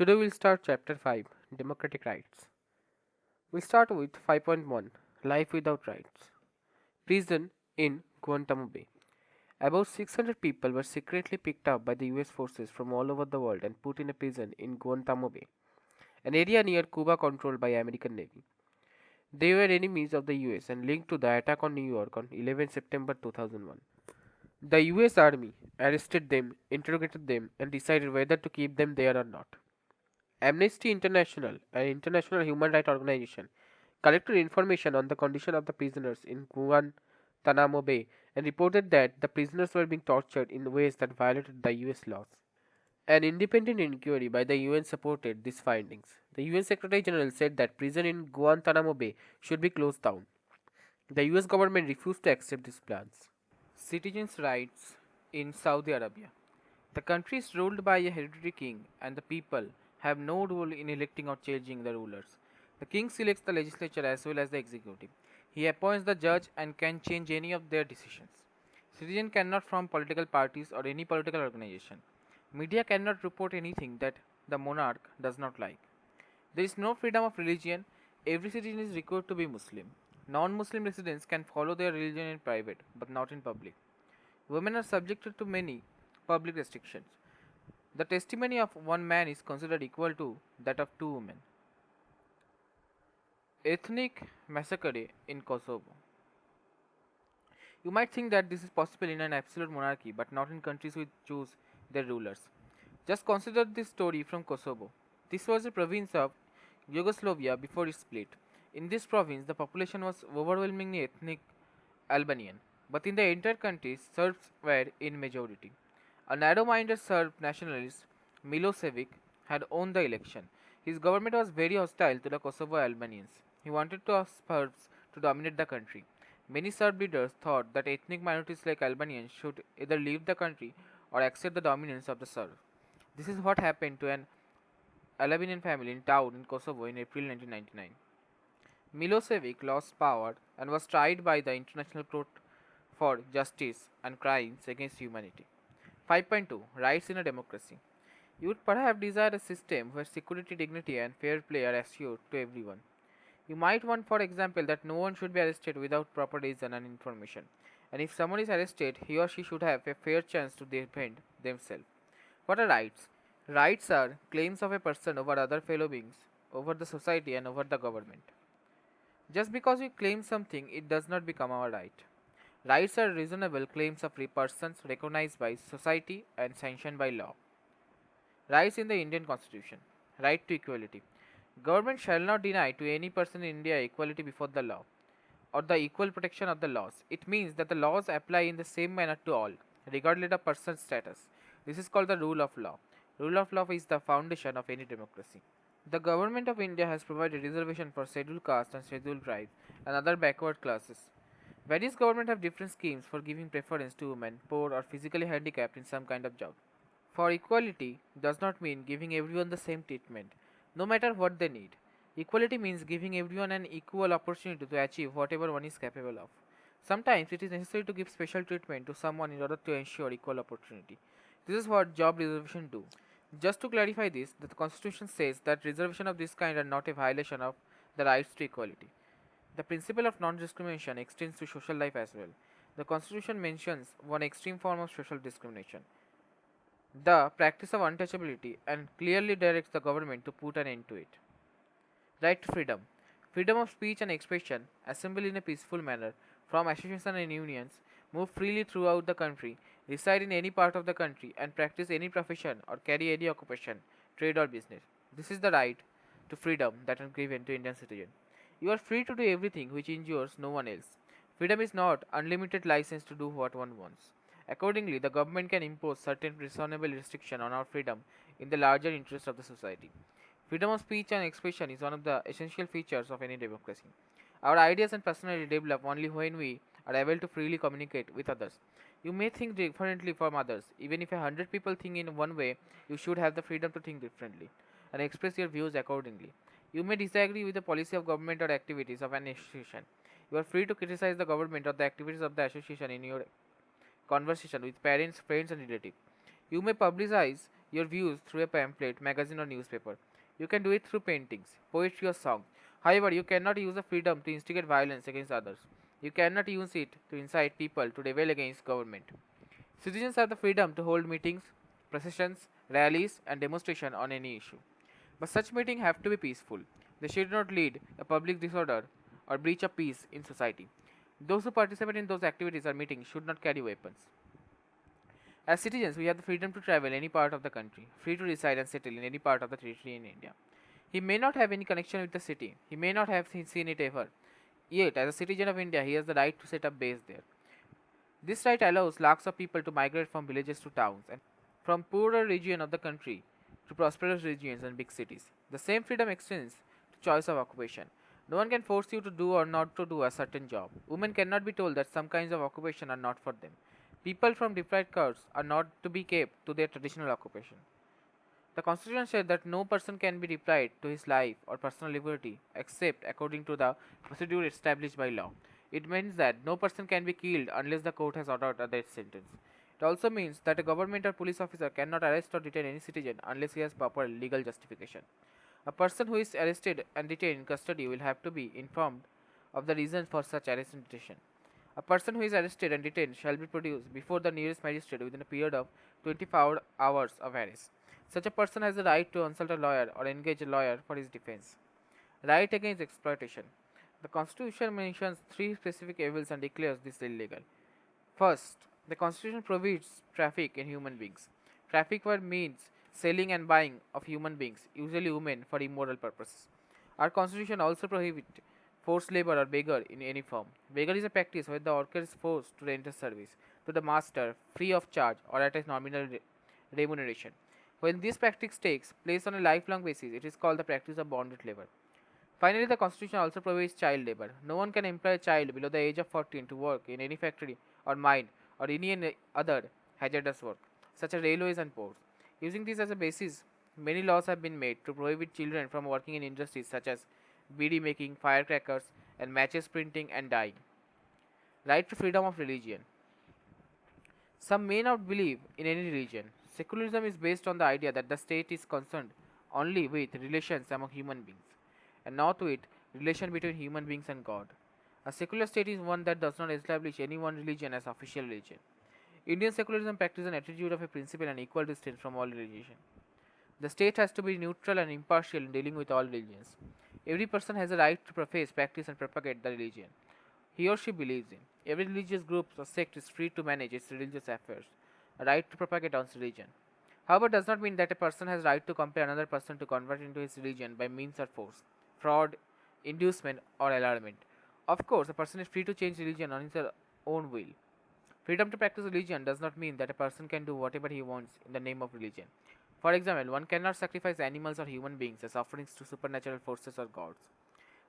Today we'll start chapter 5 Democratic Rights. We'll start with 5.1 Life Without Rights. Prison in Guantanamo Bay. About 600 people were secretly picked up by the US forces from all over the world and put in a prison in Guantanamo Bay, an area near Cuba controlled by American Navy. They were enemies of the US and linked to the attack on New York on 11 September 2001. The US Army arrested them, interrogated them, and decided whether to keep them there or not. Amnesty International, an international human rights organization, collected information on the condition of the prisoners in Guantanamo Bay and reported that the prisoners were being tortured in ways that violated the US laws. An independent inquiry by the UN supported these findings. The UN Secretary General said that prison in Guantanamo Bay should be closed down. The US government refused to accept these plans. Citizens' rights in Saudi Arabia. The country is ruled by a hereditary king, and the people have no role in electing or changing the rulers. The king selects the legislature as well as the executive. He appoints the judge and can change any of their decisions. Citizens cannot form political parties or any political organization. Media cannot report anything that the monarch does not like. There is no freedom of religion. Every citizen is required to be Muslim. Non Muslim residents can follow their religion in private, but not in public. Women are subjected to many public restrictions. The testimony of one man is considered equal to that of two women. Ethnic massacre in Kosovo. You might think that this is possible in an absolute monarchy, but not in countries which choose their rulers. Just consider this story from Kosovo. This was a province of Yugoslavia before it split. In this province, the population was overwhelmingly ethnic Albanian, but in the entire country, Serbs were in majority. A narrow minded Serb nationalist, Milosevic, had won the election. His government was very hostile to the Kosovo Albanians. He wanted to Serbs to dominate the country. Many Serb leaders thought that ethnic minorities like Albanians should either leave the country or accept the dominance of the Serbs. This is what happened to an Albanian family in town in Kosovo in April 1999. Milosevic lost power and was tried by the International Court for Justice and Crimes Against Humanity. 5.2 Rights in a Democracy. You would perhaps desire a system where security, dignity, and fair play are assured to everyone. You might want, for example, that no one should be arrested without proper reason and information, and if someone is arrested, he or she should have a fair chance to defend themselves. What are rights? Rights are claims of a person over other fellow beings, over the society, and over the government. Just because we claim something, it does not become our right. Rights are reasonable claims of persons recognized by society and sanctioned by law. Rights in the Indian Constitution. Right to equality. Government shall not deny to any person in India equality before the law or the equal protection of the laws. It means that the laws apply in the same manner to all, regardless of person's status. This is called the rule of law. Rule of law is the foundation of any democracy. The government of India has provided reservation for scheduled caste and scheduled tribes and other backward classes. Various governments have different schemes for giving preference to women, poor, or physically handicapped in some kind of job. For equality does not mean giving everyone the same treatment, no matter what they need. Equality means giving everyone an equal opportunity to achieve whatever one is capable of. Sometimes it is necessary to give special treatment to someone in order to ensure equal opportunity. This is what job reservation do. Just to clarify this, the Constitution says that reservation of this kind are not a violation of the rights to equality. The principle of non-discrimination extends to social life as well. The Constitution mentions one extreme form of social discrimination, the practice of untouchability, and clearly directs the government to put an end to it. Right to freedom. Freedom of speech and expression, assemble in a peaceful manner, from associations and unions, move freely throughout the country, reside in any part of the country, and practice any profession or carry any occupation, trade or business. This is the right to freedom that is given to Indian citizens. You are free to do everything which injures no one else. Freedom is not unlimited license to do what one wants. Accordingly, the government can impose certain reasonable restriction on our freedom in the larger interest of the society. Freedom of speech and expression is one of the essential features of any democracy. Our ideas and personality develop only when we are able to freely communicate with others. You may think differently from others. Even if 100 people think in one way, you should have the freedom to think differently and express your views accordingly. You may disagree with the policy of government or activities of an institution. You are free to criticize the government or the activities of the association in your conversation with parents, friends, and relatives. You may publicize your views through a pamphlet, magazine, or newspaper. You can do it through paintings, poetry, or songs. However, you cannot use the freedom to instigate violence against others. You cannot use it to incite people to rebel against government. Citizens have the freedom to hold meetings, processions, rallies, and demonstrations on any issue. But such meetings have to be peaceful. They should not lead a public disorder or breach of peace in society. Those who participate in those activities or meetings should not carry weapons. As citizens, we have the freedom to travel any part of the country, free to reside and settle in any part of the territory in India. He may not have any connection with the city, he may not have seen it ever. Yet, as a citizen of India, he has the right to set up base there. This right allows lakhs of people to migrate from villages to towns and from poorer regions of the country to prosperous regions and big cities. The same freedom extends to choice of occupation. No one can force you to do or not to do a certain job. Women cannot be told that some kinds of occupation are not for them. People from deprived castes are not to be kept to their traditional occupation. The Constitution said that no person can be deprived to his life or personal liberty except according to the procedure established by law. It means that no person can be killed unless the court has ordered a death sentence. It also means that a government or police officer cannot arrest or detain any citizen unless he has proper legal justification. A person who is arrested and detained in custody will have to be informed of the reason for such arrest and detention. A person who is arrested and detained shall be produced before the nearest magistrate within a period of 24 hours of arrest. Such a person has the right to consult a lawyer or engage a lawyer for his defense. Right against exploitation. The Constitution mentions three specific evils and declares this illegal. First, the Constitution prohibits traffic in human beings. Traffic word means selling and buying of human beings, usually women, for immoral purposes. Our Constitution also prohibits forced labor or beggar in any form. Beggar is a practice where the worker is forced to render service to the master free of charge or at a nominal remuneration. When this practice takes place on a lifelong basis, it is called the practice of bonded labor. Finally, the Constitution also prohibits child labor. No one can employ a child below the age of 14 to work in any factory or mine or any other hazardous work, such as railways and ports. Using this as a basis, many laws have been made to prohibit children from working in industries such as beadi making, firecrackers, and matches printing and dyeing. Right to freedom of religion. Some may not believe in any religion. Secularism is based on the idea that the state is concerned only with relations among human beings and not with relation between human beings and God. A secular state is one that does not establish any one religion as official religion. Indian secularism practices an attitude of a principle and equal distance from all religion. The state has to be neutral and impartial in dealing with all religions. Every person has a right to profess, practice, and propagate the religion he or she believes in. Every religious group or sect is free to manage its religious affairs. A right to propagate one's religion, however, does not mean that a person has right to compel another person to convert into his religion by means of force, fraud, inducement, or allurement. Of course, a person is free to change religion on his own will. Freedom to practice religion does not mean that a person can do whatever he wants in the name of religion. For example, one cannot sacrifice animals or human beings as offerings to supernatural forces or gods.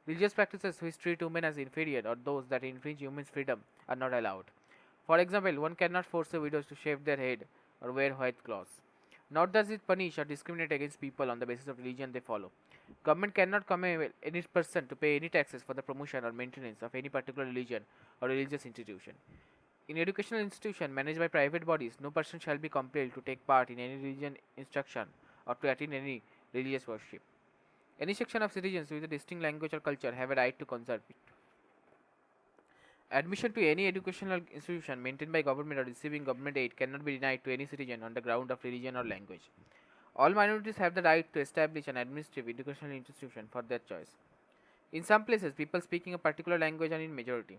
Religious practices which treat women as inferior or those that infringe human freedom are not allowed. For example, one cannot force a widow to shave their head or wear white clothes. Nor does it punish or discriminate against people on the basis of religion they follow. Government cannot compel any person to pay any taxes for the promotion or maintenance of any particular religion or religious institution. In educational institutions managed by private bodies, no person shall be compelled to take part in any religion instruction or to attend any religious worship. Any section of citizens with a distinct language or culture have a right to conserve it. Admission to any educational institution maintained by government or receiving government aid cannot be denied to any citizen on the ground of religion or language. All minorities have the right to establish an administrative educational institution for their choice. In some places, people speaking a particular language are in majority.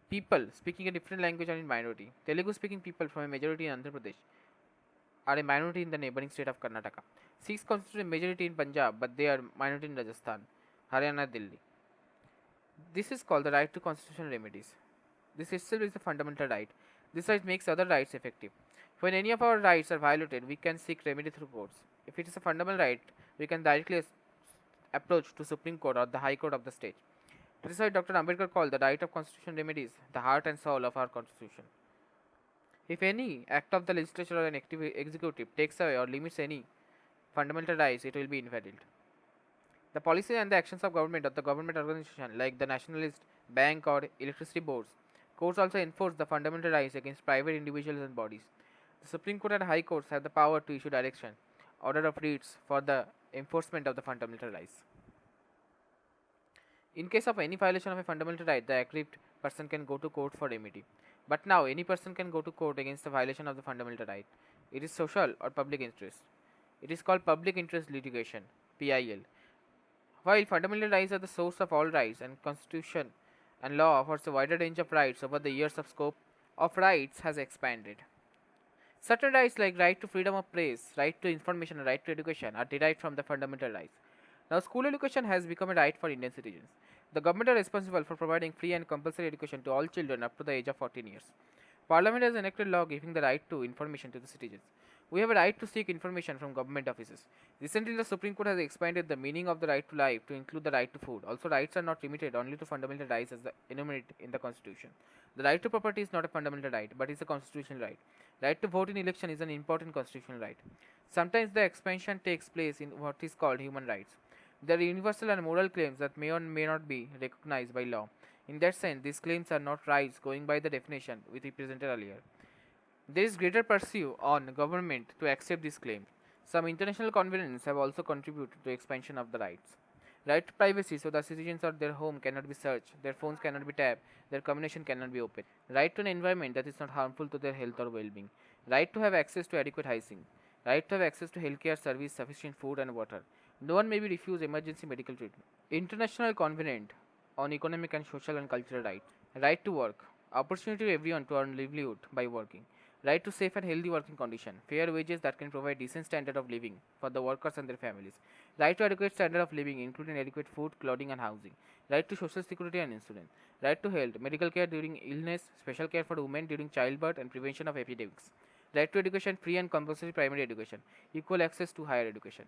People speaking a different language are in minority. Telugu speaking people from a majority in Andhra Pradesh are a minority in the neighboring state of Karnataka. Sikhs constitute a majority in Punjab, but they are minority in Rajasthan, Haryana, Delhi. This is called the right to constitutional remedies. This itself is a fundamental right. This right makes other rights effective. When any of our rights are violated, we can seek remedy through courts. If it is a fundamental right, we can directly approach to Supreme Court or the High Court of the state. This is why Dr. Ambedkar called the right of constitutional remedies the heart and soul of our constitution. If any act of the legislature or an executive takes away or limits any fundamental rights, it will be invalid. The policies and the actions of government or the government organization like the nationalist, bank or electricity boards. Courts also enforce the fundamental rights against private individuals and bodies. The Supreme Court and High Courts have the power to issue direction order of writs for the enforcement of the fundamental rights. In case of any violation of a fundamental right, the aggrieved person can go to court for remedy. But now, any person can go to court against the violation of the fundamental right. It is social or public interest. It is called public interest litigation (PIL). While fundamental rights are the source of all rights, and Constitution and law offers a wider range of rights, over the years of scope of rights has expanded. Certain rights like right to freedom of press, right to information, and right to education are derived from the fundamental rights. Now, school education has become a right for Indian citizens. The government are responsible for providing free and compulsory education to all children up to the age of 14 years. Parliament has enacted law giving the right to information to the citizens. We have a right to seek information from government offices. Recently, the Supreme Court has expanded the meaning of the right to life to include the right to food. Also, rights are not limited only to fundamental rights as enumerated in the Constitution. The right to property is not a fundamental right, but is a constitutional right. Right to vote in election is an important constitutional right. Sometimes the expansion takes place in what is called human rights. They are universal and moral claims that may or may not be recognized by law. In that sense, these claims are not rights going by the definition we presented earlier. There is greater pursuit on government to accept this claim. Some international conventions have also contributed to expansion of the rights. Right to privacy, so the citizens of their home cannot be searched, their phones cannot be tapped, their communication cannot be opened. Right to an environment that is not harmful to their health or well-being. Right to have access to adequate hygiene. Right to have access to healthcare service, sufficient food and water. No one may be refused emergency medical treatment. International Covenant on Economic and Social and Cultural Rights. Right to work. Opportunity to everyone to earn livelihood by working. Right to safe and healthy working condition. Fair wages that can provide decent standard of living for the workers and their families. Right to adequate standard of living including adequate food, clothing and housing. Right to social security and insurance. Right to health, medical care during illness, special care for women during childbirth and prevention of epidemics. Right to education, free and compulsory primary education. Equal access to higher education.